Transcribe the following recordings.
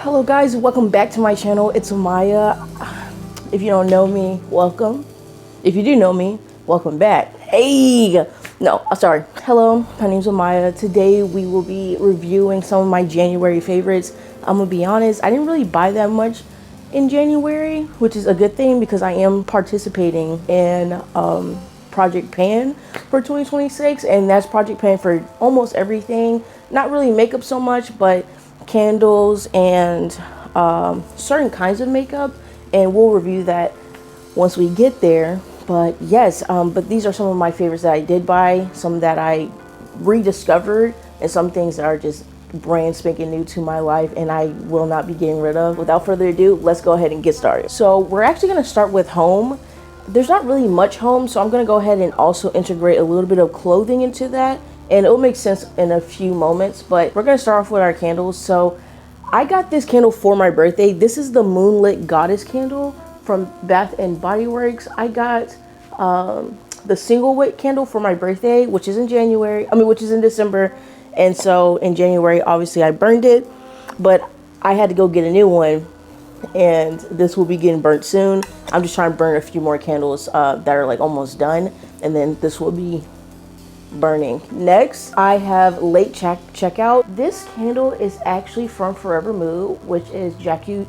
Hello guys, welcome back to my channel. It's Amyia. If you don't know me, welcome. If you do know me, welcome back. Hey! No, sorry. Hello, my name's Amyia. Today we will be reviewing some of my January favorites. I'm gonna be honest, I didn't really buy that much in January, which is a good thing because I am participating in Project Pan for 2026, and that's Project Pan for almost everything. Not really makeup so much, but candles and certain kinds of makeup, and we'll review that once we get there. But yes, but these are some of my favorites that I did buy, some that I rediscovered, and some things that are just brand spanking new to my life and I will not be getting rid of. Without further ado, let's go ahead and get started. So we're actually going to start with home. There's not really much home, so I'm going to go ahead and also integrate a little bit of clothing into that, and it'll make sense in a few moments. But we're going to start off with our candles. So I got this candle for my birthday. This is the Moonlit Goddess candle from Bath and Body Works. I got the single wick candle for my birthday, which is in which is in December. And so in January, obviously I burned it, but I had to go get a new one, and this will be getting burnt soon. I'm just trying to burn a few more candles that are like almost done, and then this will be burning. Next, I have Late Checkout. This candle is actually from Forever Mood, which is Jackie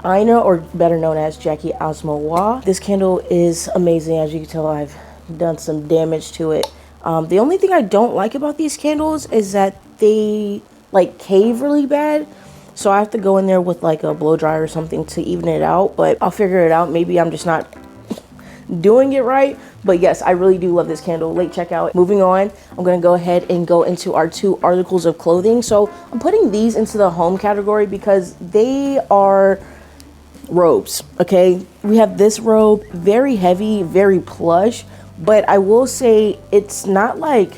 Aina, or better known as Jackie Asmawa. This candle is amazing. As you can tell, I've done some damage to it. The only thing I don't like about these candles is that they like cave really bad. So I have to go in there with like a blow dryer or something to even it out, but I'll figure it out. Maybe I'm just not doing it right. But yes, I really do love this candle. Late Checkout. Moving on, I'm going to go ahead and go into our two articles of clothing. So I'm putting these into the home category because they are robes. Okay, we have this robe, very heavy, very plush, but I will say it's not like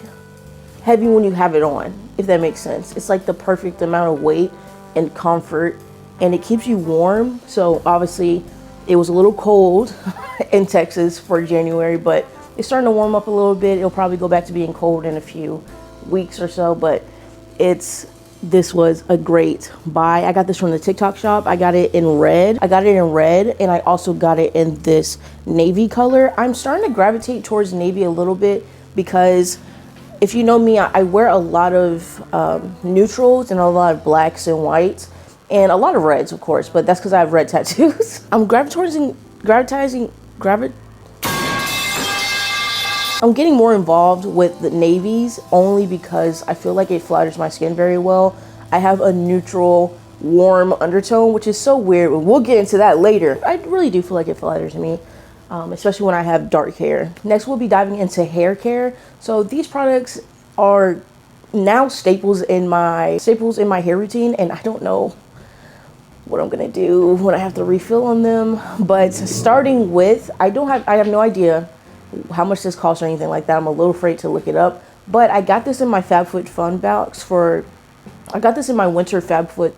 heavy when you have it on, if that makes sense. It's like the perfect amount of weight and comfort, and it keeps you warm. So obviously it was a little cold in Texas for January, but it's starting to warm up a little bit. It'll probably go back to being cold in a few weeks or so, but this was a great buy. I got this from the TikTok shop. I got it in red. And I also got it in this navy color. I'm starting to gravitate towards navy a little bit because if you know me, I wear a lot of neutrals and a lot of blacks and whites and a lot of reds, of course, but that's because I have red tattoos. I'm getting more involved with the navies only because I feel like it flatters my skin very well. I have a neutral, warm undertone, which is so weird. We'll get into that later. I really do feel like it flatters me, especially when I have dark hair. Next, we'll be diving into hair care. So these products are now staples in my hair routine, and I don't know what I'm gonna do when I have to refill on them. But starting with, I have no idea how much this costs or anything like that. I'm a little afraid to look it up, but I got this in my FabFitFun box I got this in my winter FabFitFun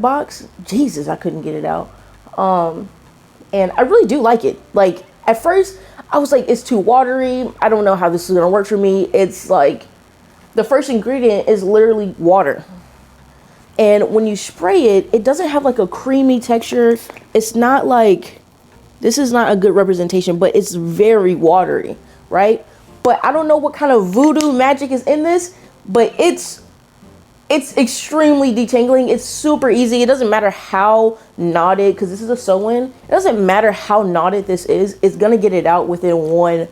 box. Jesus, I couldn't get it out. And I really do like it. Like at first I was like, it's too watery. I don't know how this is gonna work for me. It's like the first ingredient is literally water. And when you spray it, it doesn't have like a creamy texture. It's not like, this is not a good representation, but it's very watery, right? But I don't know what kind of voodoo magic is in this, but it's extremely detangling. It's super easy. It doesn't matter how knotted, because this is a sew-in. It doesn't matter how knotted this is. It's gonna get it out within one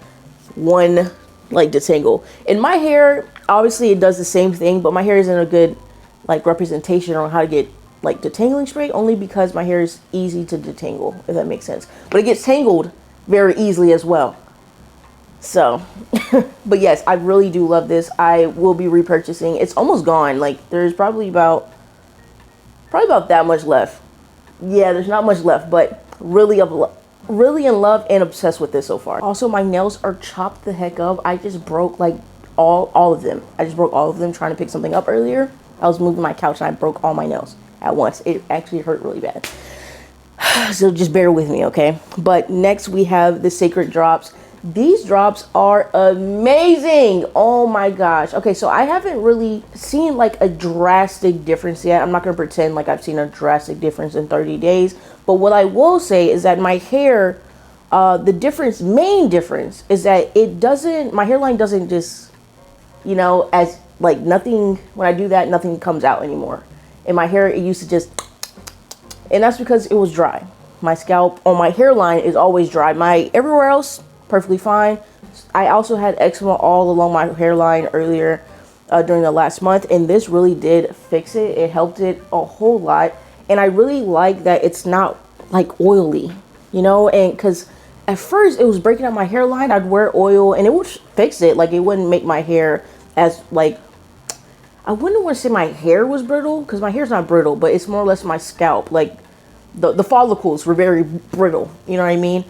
like detangle. In my hair, obviously it does the same thing, but my hair isn't a good like representation on how to get like detangling spray, only because my hair is easy to detangle, if that makes sense. But it gets tangled very easily as well. So, but yes, I really do love this. I will be repurchasing. It's almost gone. Like there's probably about that much left. Yeah, there's not much left, but really in love and obsessed with this so far. Also, my nails are chopped the heck up. I just broke like all of them. I just broke all of them trying to pick something up earlier. I was moving my couch and I broke all my nails at once. It actually hurt really bad. So just bear with me, okay? But next we have the Sacred Drops. These drops are amazing. Oh my gosh. Okay, so I haven't really seen like a drastic difference yet. I'm not gonna pretend like I've seen a drastic difference in 30 days. But what I will say is that my hair, the main difference is that my hairline doesn't just, you know, as like nothing, when I do that, nothing comes out anymore. In my hair, it used to just, and that's because it was dry. My scalp on my hairline is always dry. Everywhere else, perfectly fine. I also had eczema all along my hairline earlier during the last month, and this really did fix it. It helped it a whole lot, and I really like that it's not like oily, you know, and because at first it was breaking up my hairline. I'd wear oil and it would fix it. Like, it wouldn't make my hair as like, I wouldn't want to say my hair was brittle, because my hair's not brittle, but it's more or less my scalp. Like the follicles were very brittle, you know what I mean?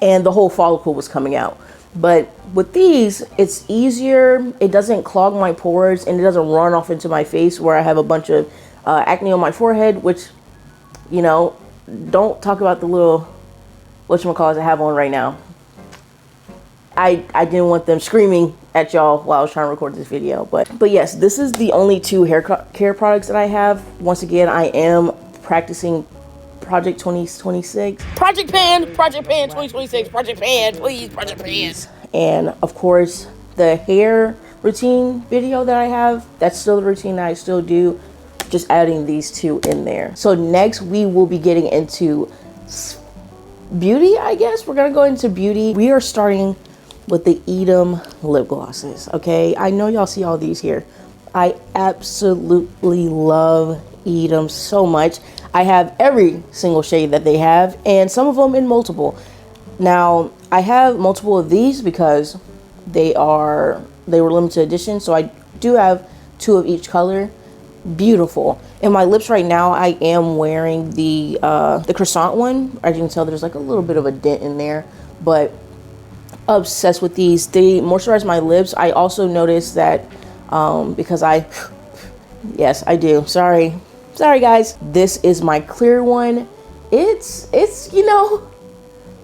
And the whole follicle was coming out. But with these, it's easier. It doesn't clog my pores, and it doesn't run off into my face where I have a bunch of acne on my forehead, which, you know, don't talk about the little whatchamacallit I have on right now. I didn't want them screaming at y'all while I was trying to record this video. But yes, this is the only two hair care products that I have. Once again, I am practicing Project 2026. Project Pan 2026. Project Pan, please, Project Pan. And of course, the hair routine video that I have, that's still the routine that I still do, just adding these two in there. So next we will be getting into beauty, I guess. We're gonna go into beauty. We are starting with the Edam lip glosses, okay? I know y'all see all these here. I absolutely love Edam so much. I have every single shade that they have, and some of them in multiple. Now, I have multiple of these because they were limited edition, so I do have two of each color. Beautiful. In my lips right now, I am wearing the croissant one. As you can tell, there's like a little bit of a dent in there, but obsessed with these. They moisturize my lips. I also noticed that because yes, I do. Sorry guys. This is my clear one. It's, you know,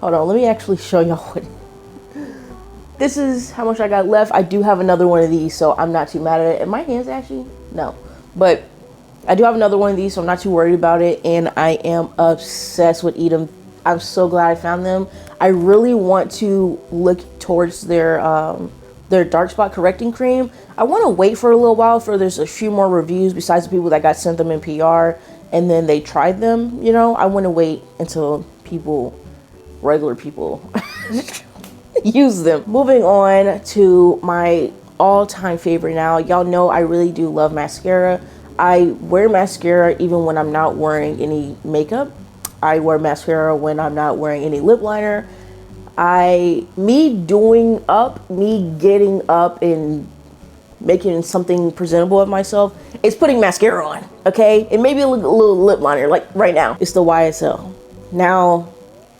hold on, let me actually show y'all what. This is how much I got left. I do have another one of these, so I'm not too mad at it. And my hands actually, no. But I do have another one of these, so I'm not too worried about it. And I am obsessed with Edam. I'm so glad I found them. I really want to look towards their dark spot correcting cream. I want to wait for a little while for there's a few more reviews besides the people that got sent them in PR and then they tried them, you know. I want to wait until regular people use them. Moving on to my all-time favorite now. Y'all know I really do love mascara. I wear mascara even when I'm not wearing any makeup. I wear mascara when I'm not wearing any lip liner. Me getting up and making something presentable of myself is putting mascara on, okay? And maybe a little lip liner, like right now. It's the YSL. Now,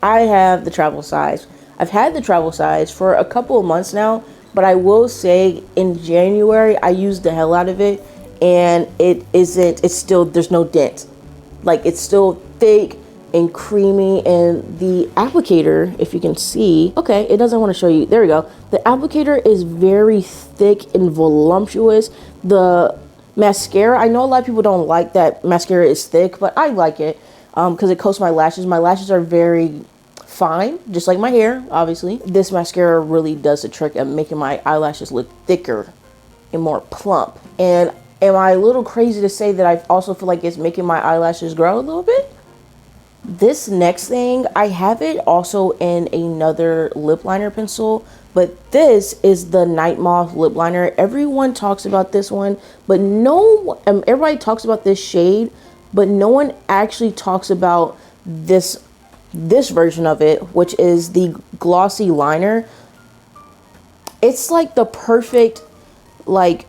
I have the travel size. I've had the travel size for a couple of months now, but I will say in January, I used the hell out of it, and there's no dent. Like, it's still thick and creamy, and the applicator, if you can see, okay, it doesn't want to show you, there we go. The applicator is very thick and voluptuous. The mascara, I know a lot of people don't like that mascara is thick, but I like it because it coats my lashes. My lashes are very fine, just like my hair, obviously. This mascara really does the trick of making my eyelashes look thicker and more plump. And am I a little crazy to say that I also feel like it's making my eyelashes grow a little bit? This next thing, I have it also in another lip liner pencil, but this is the Night Moth lip liner. Everyone talks about this one, but everybody talks about this shade, but no one actually talks about this version of it, which is the glossy liner. It's like the perfect like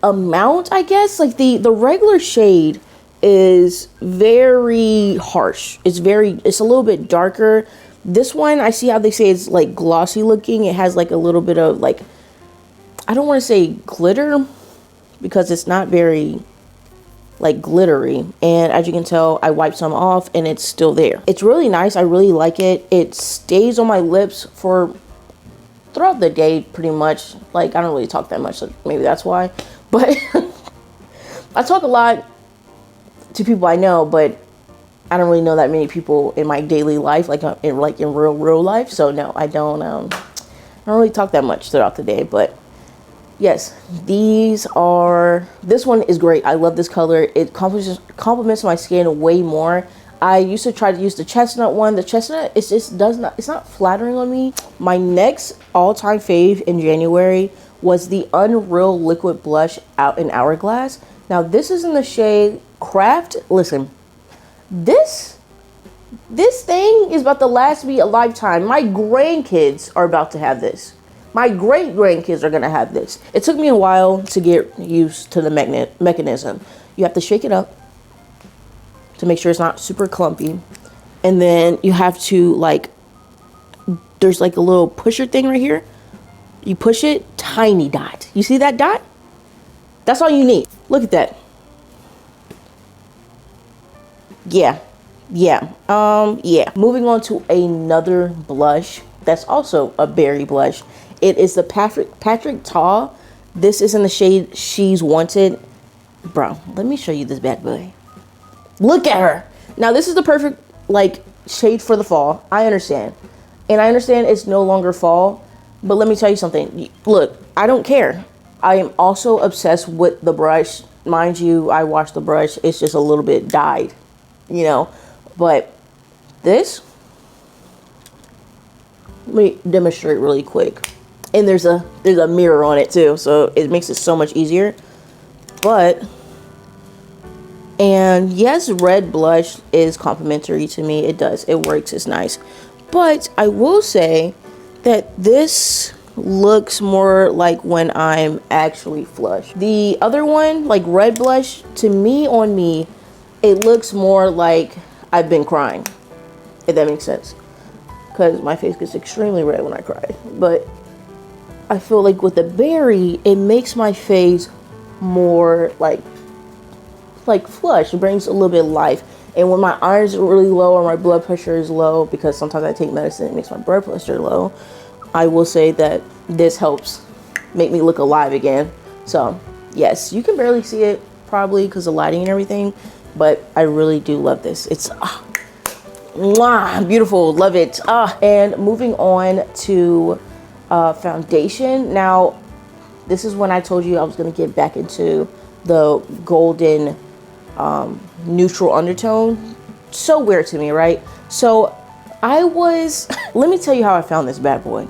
amount, I guess. Like the regular shade is very harsh. It's a little bit darker. This one, I see how they say it's like glossy looking. It has like a little bit of like, I don't want to say glitter because it's not very like glittery, and as you can tell, I wiped some off and it's still there. It's really nice. I really like it. It stays on my lips for throughout the day pretty much. Like, I don't really talk that much, so maybe that's why, but I talk a lot to people I know, but I don't really know that many people in my daily life, like in real life. So no, I don't really talk that much throughout the day. But yes, this one is great. I love this color. It complements my skin way more. I used to try to use the chestnut one. The chestnut, it's not flattering on me. My next all-time fave in January was the Unreal Liquid Blush out in Hourglass. Now this is in the shade Craft. Listen, this thing is about to last me a lifetime. My grandkids are about to have this. My great grandkids are gonna have this. It took me a while to get used to the mechanism. You have to shake it up to make sure it's not super clumpy, and then you have to, like, there's like a little pusher thing right here. You push it, tiny dot. You see that dot? That's all you need. Look at that. Yeah. Moving on to another blush that's also a berry blush. It is the Patrick Ta. This is in the shade She's Wanted. Bro, let me show you this bad boy. Look at her. Now this is the perfect, like, shade for the fall. I understand. And I understand it's no longer fall, but let me tell you something. Look, I don't care. I am also obsessed with the brush. Mind you, I washed the brush. It's just a little bit dyed, you know. But this, let me demonstrate really quick. And there's a mirror on it too, so it makes it so much easier. And yes, red blush is complimentary to me. It does. It works. It's nice. But I will say that this looks more like when I'm actually flushed. The other one, like red blush, to me, on me, it looks more like I've been crying, if that makes sense. Because my face gets extremely red when I cry. But I feel like with the berry, it makes my face more like flush. It brings a little bit of life. And when my iron's are really low or my blood pressure is low, because sometimes I take medicine, it makes my blood pressure low, I will say that this helps make me look alive again. So yes, you can barely see it probably because of lighting and everything, but I really do love this. It's mwah, beautiful. Love it. And moving on to foundation. Now this is when I told you I was going to get back into the golden neutral undertone. So weird to me, right? So let me tell you how I found this bad boy.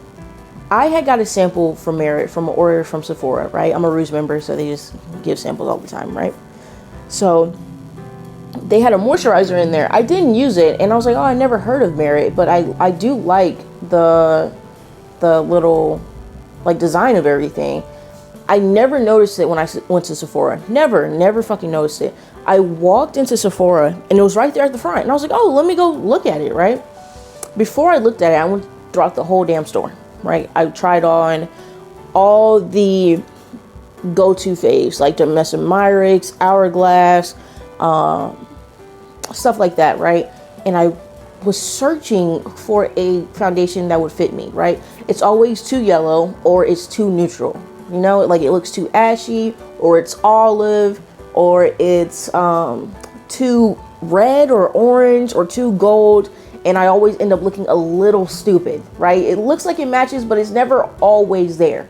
I had got a sample from Merit from an order from Sephora, right? I'm a Rouge member, so they just give samples all the time, right? So they had a moisturizer in there. I didn't use it, and I was like, oh, I never heard of Merit, but I do like the little, like, design of everything. I never noticed it when I went to Sephora. Never fucking noticed it. I walked into Sephora and it was right there at the front. And I was like, oh, let me go look at it, right? Before I looked at it, I went throughout the whole damn store, right? I tried on all the go-to faves, like the Messomyrics, Hourglass, stuff like that, right? And I was searching for a foundation that would fit me, right? It's always too yellow or it's too neutral. You know, like it looks too ashy, or it's olive, or it's too red or orange or too gold, and I always end up looking a little stupid, right? It looks like it matches, but it's never always there.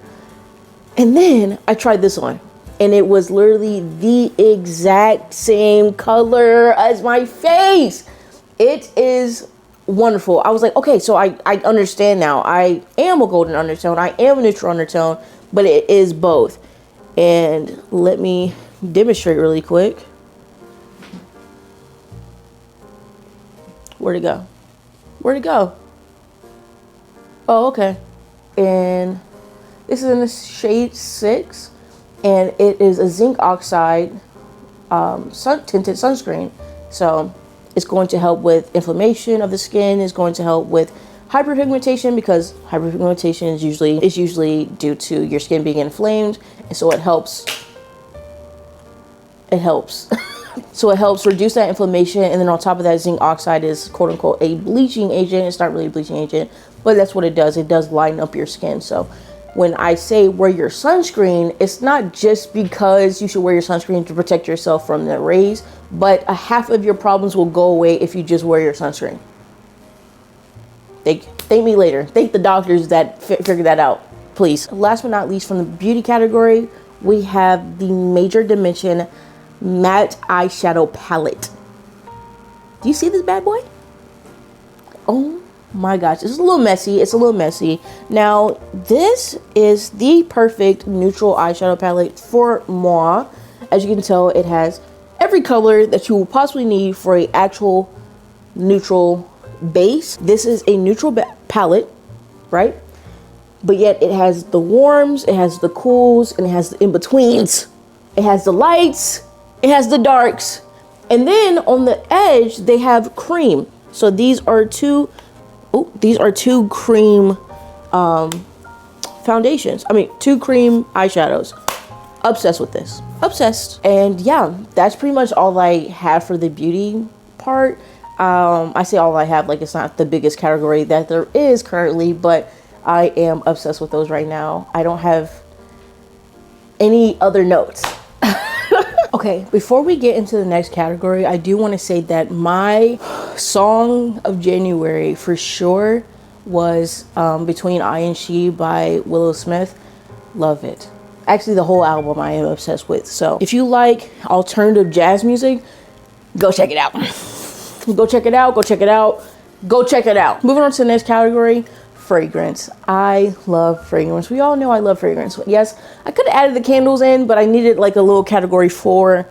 And then I tried this on, and it was literally the exact same color as my face. It is wonderful. I was like, okay, so I understand now. I am a golden undertone. I am a neutral undertone, but it is both. And let me demonstrate really quick. Where'd it go? Where'd it go? Oh, okay. And this is in the shade 6, and it is a zinc oxide tinted sunscreen. So it's going to help with inflammation of the skin. It's going to help with hyperpigmentation, because hyperpigmentation is usually due to your skin being inflamed, and so it helps. So it helps reduce that inflammation, and then on top of that, zinc oxide is quote unquote a bleaching agent. It's not really a bleaching agent, but that's what it does. It does lighten up your skin. So when I say wear your sunscreen, it's not just because you should wear your sunscreen to protect yourself from the rays, but a half of your problems will go away if you just wear your sunscreen. Thank me later. Thank the doctors that figured that out, please. Last but not least, from the beauty category, we have the Major Dimension Matte Eyeshadow Palette. Do you see this bad boy? Oh my gosh, it's a little messy. It's a little messy. Now, this is the perfect neutral eyeshadow palette for moi. As you can tell, it has every color that you will possibly need for an actual neutral base. This is a neutral palette, right? But yet it has the warms, it has the cools, and it has the in-betweens. It has the lights, it has the darks. And then on the edge, they have cream. So these are two cream foundations. I mean, 2 cream eyeshadows. Obsessed with this. Obsessed. And yeah, that's pretty much all I have for the beauty part. I say all I have, like it's not the biggest category that there is currently, but I am obsessed with those right now. I don't have any other notes. Okay, before we get into the next category, I do want to say that my song of January for sure was Between I and She by Willow Smith. Love it. Actually, the whole album I am obsessed with. So if you like alternative jazz music, go check it out. Go check it out. Go check it out. Go check it out. Moving on to the next category, fragrance. I love fragrance. We all know I love fragrance. Yes, I could have added the candles in, but I needed like a little category for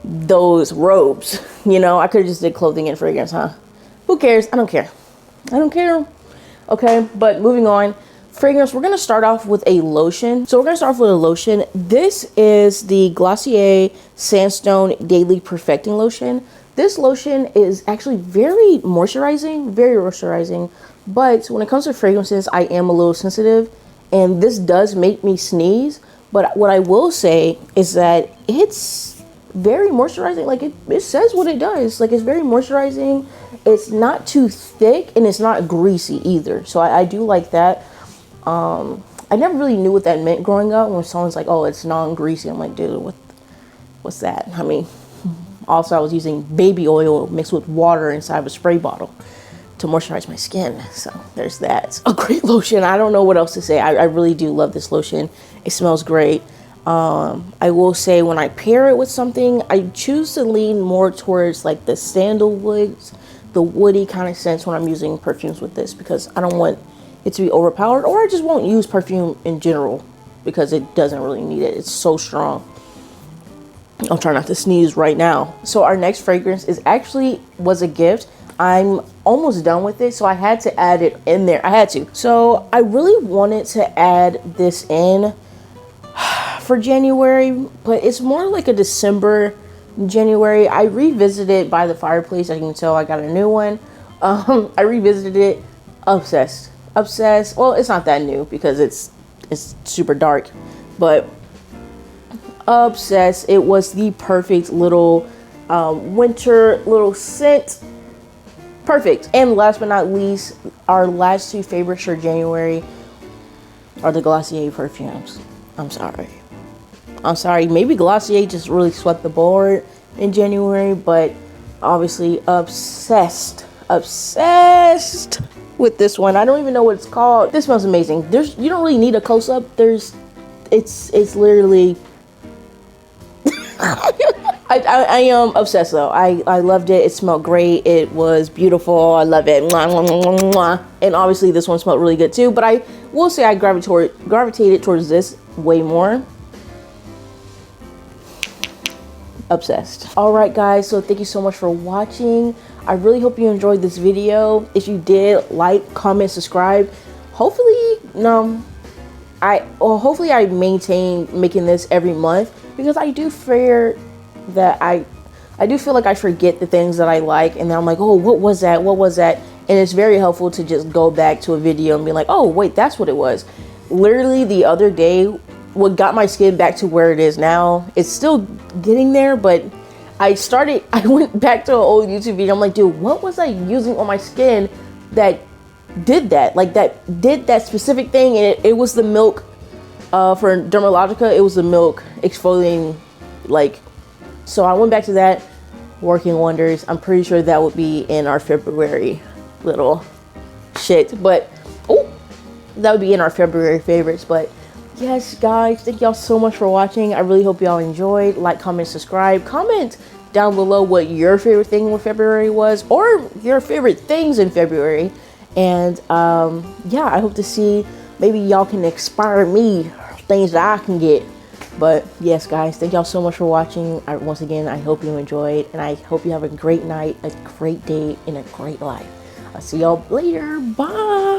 those robes. You know, I could have just did clothing and fragrance, huh? Who cares? I don't care. I don't care. Okay, but moving on. Fragrance, we're going to start off with a lotion. So we're going to start off with a lotion. This is the Glossier Sandstone Daily Perfecting Lotion. This lotion is actually very moisturizing, but when it comes to fragrances, I am a little sensitive, and this does make me sneeze. But what I will say is that it's very moisturizing. Like it says what it does. Like it's very moisturizing. It's not too thick, and it's not greasy either. So I do like that. I never really knew what that meant growing up. When someone's like, "Oh, it's non-greasy," I'm like, "Dude, what's that?" I mean. Also, I was using baby oil mixed with water inside of a spray bottle to moisturize my skin. So there's that. A great lotion. I don't know what else to say. I really do love this lotion. It smells great. I will say when I pair it with something, I choose to lean more towards like the sandalwoods, the woody kind of scents when I'm using perfumes with this, because I don't want it to be overpowered, or I just won't use perfume in general because it doesn't really need it. It's so strong. I'll try not to sneeze right now. So our next fragrance was a gift. I'm almost done with it, so I had to add it in there. I had to. So I really wanted to add this in for January, but it's more like a December, January. I revisited By the Fireplace. As you can tell, I got a new one. I revisited it. Obsessed. Well, it's not that new because it's super dark, but obsessed. It was the perfect little winter little scent. Perfect. And last but not least, our last 2 favorites for January are the Glossier perfumes. I'm sorry. Maybe Glossier just really swept the board in January, but obviously obsessed with this one. I don't even know what it's called. This smells amazing. You don't really need a close-up. It's literally I am obsessed though. I loved it. It smelled great. It was beautiful. I love it. Mwah, mwah, mwah, mwah. And obviously this one smelled really good too, but I will say I gravitated towards this way more. Obsessed. All right guys, so thank you so much for watching. I really hope you enjoyed this video. If you did, like, comment, subscribe. Hopefully I maintain making this every month, because I do fear that I do feel like I forget the things that I like, and then I'm like, oh, what was that? And it's very helpful to just go back to a video and be like, oh wait, that's what it was. Literally the other day, what got my skin back to where it is now, it's still getting there, but I went back to an old YouTube video. I'm like, dude, what was I using on my skin that did that? Like, that did that specific thing? And it was the milk, for Dermalogica, it was the milk exfoliating, like, so I went back to that, working wonders. I'm pretty sure that would be in our February little shit, but, oh, that would be in our February favorites. But yes, guys, thank y'all so much for watching. I really hope y'all enjoyed. Like, comment, subscribe. Comment down below what your favorite thing in February was, or your favorite things in February. And yeah, I hope to see, maybe y'all can inspire me, things that I can get. But yes, guys, thank y'all so much for watching. Once again, I hope you enjoyed, and I hope you have a great night, a great day, and a great life. I'll see y'all later. Bye.